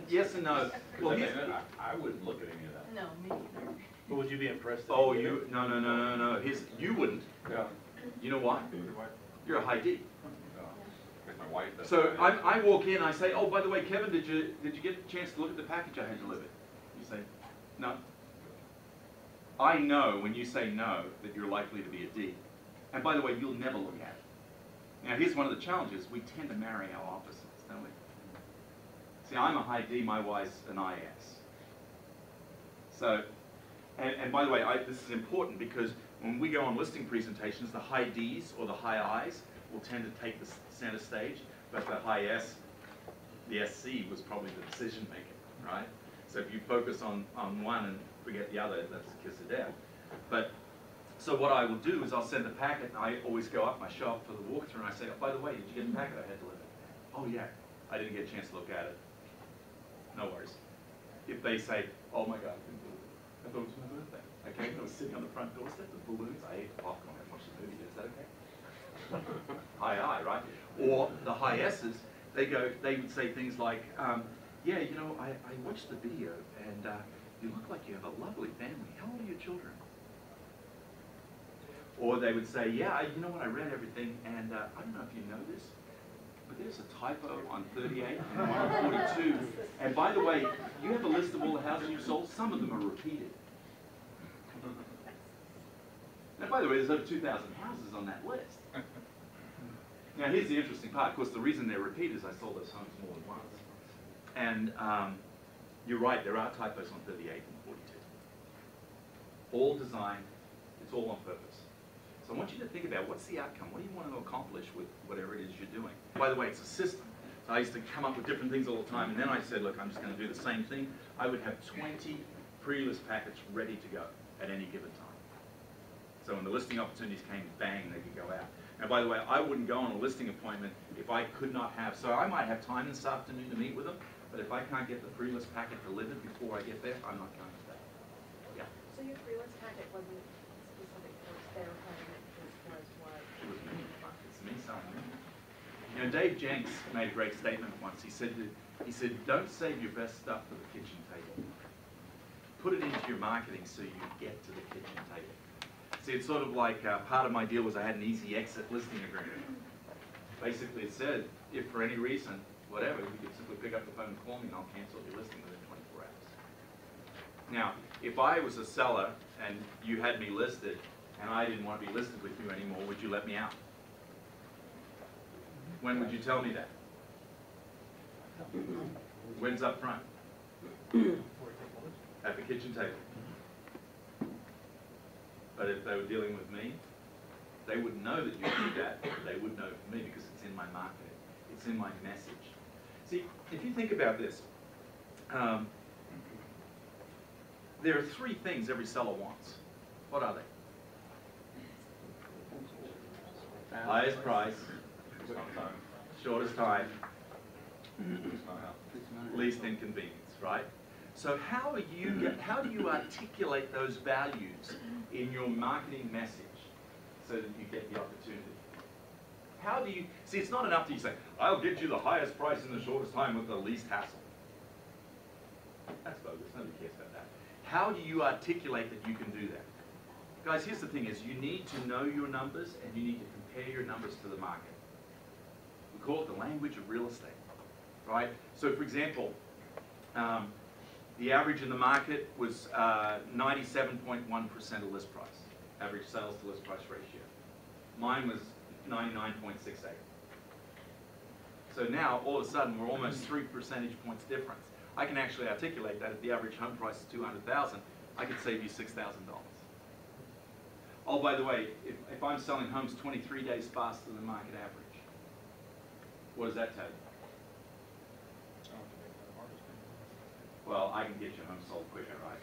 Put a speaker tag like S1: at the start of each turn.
S1: yes and no. Well,
S2: I wouldn't look at any of that.
S3: No, me neither.
S4: But would you be impressed?
S1: Oh, no. You wouldn't.
S2: Yeah.
S1: You know why? You're a high D.
S2: Because my wife does.
S1: So I walk in, I say, oh, by the way, Kevin, did you get a chance to look at the package I had delivered? You say, no. I know when you say no that you're likely to be a D. And by the way, you'll never look at it. Now, here's one of the challenges. We tend to marry our opposites, don't we? See, I'm a high D, my wife's an IS. So, and by the way, this is important because when we go on listing presentations, the high Ds or the high Is will tend to take the center stage, but the high S, the SC was probably the decision maker, right? So if you focus on one and forget the other, that's a kiss of death. But, so what I will do is I'll send the packet, and I always go up my shop for the walkthrough, and I say, oh, by the way, did you get the packet I had delivered? Oh yeah, I didn't get a chance to look at it. No worries. If they say, oh my God, I couldn't believe it. I thought it was my birthday. Okay, I was sitting on the front doorstep with balloons. I ate popcorn and watched the movie. Is that okay? High, right? Or the high S's, they would say things like, yeah, you know, I watched the video and you look like you have a lovely family. How old are your children? Or they would say, yeah, you know what, I read everything and I don't know if you know this, but there's a typo on 38 and one on 42. And by the way, you have a list of all the houses you've sold. Some of them are repeated. And by the way, there's over 2,000 houses on that list. Now, here's the interesting part. Of course, the reason they're repeated is I sold those homes more than once. And you're right, there are typos on 38 and 42. All designed, it's all on purpose. So I want you to think about what's the outcome? What do you want to accomplish with whatever it is you're doing? By the way, it's a system. So I used to come up with different things all the time, and then I said, look, I'm just going to do the same thing. I would have 20 pre-list packets ready to go at any given time. So when the listing opportunities came, bang, they could go out. And by the way, I wouldn't go on a listing appointment if I could not have, so I might have time this afternoon to meet with them, but if I can't get the pre-list packet delivered before I get there, I'm not going to stay. Yeah?
S3: So your pre-list packet wasn't specific towards their home, it was what?
S1: It was me. It's me selling me. You know, Dave Jenks made a great statement once. He said, don't save your best stuff for the kitchen table. Put it into your marketing so you get to the kitchen table. See, it's sort of like part of my deal was I had an easy exit listing agreement. Basically, it said, if for any reason, whatever, you could simply pick up the phone and call me and I'll cancel your listing within 24 hours. Now, if I was a seller and you had me listed and I didn't want to be listed with you anymore, would you let me out? When would you tell me that? When's up front? At the kitchen table. But if they were dealing with me, they wouldn't know that you do that. They would know for me because it's in my marketing. It's in my message. See, if you think about this, there are three things every seller wants. What are they? Highest price, shortest time, least inconvenience, right? So how do you articulate those values in your marketing message so that you get the opportunity? How do you, see, it's not enough that you say, I'll get you the highest price in the shortest time with the least hassle. That's bogus, nobody cares about that. How do you articulate that you can do that? Guys, here's the thing is you need to know your numbers and you need to compare your numbers to the market. We call it the language of real estate, right? So for example, the average in the market was 97.1% of list price, average sales to list price ratio. Mine was 99.68. So now, all of a sudden, we're almost 3 percentage points difference. I can actually articulate that if the average home price is $200,000, I could save you $6,000. Oh, by the way, if I'm selling homes 23 days faster than market average, what does that tell you? Well, I can get your home sold quicker, right?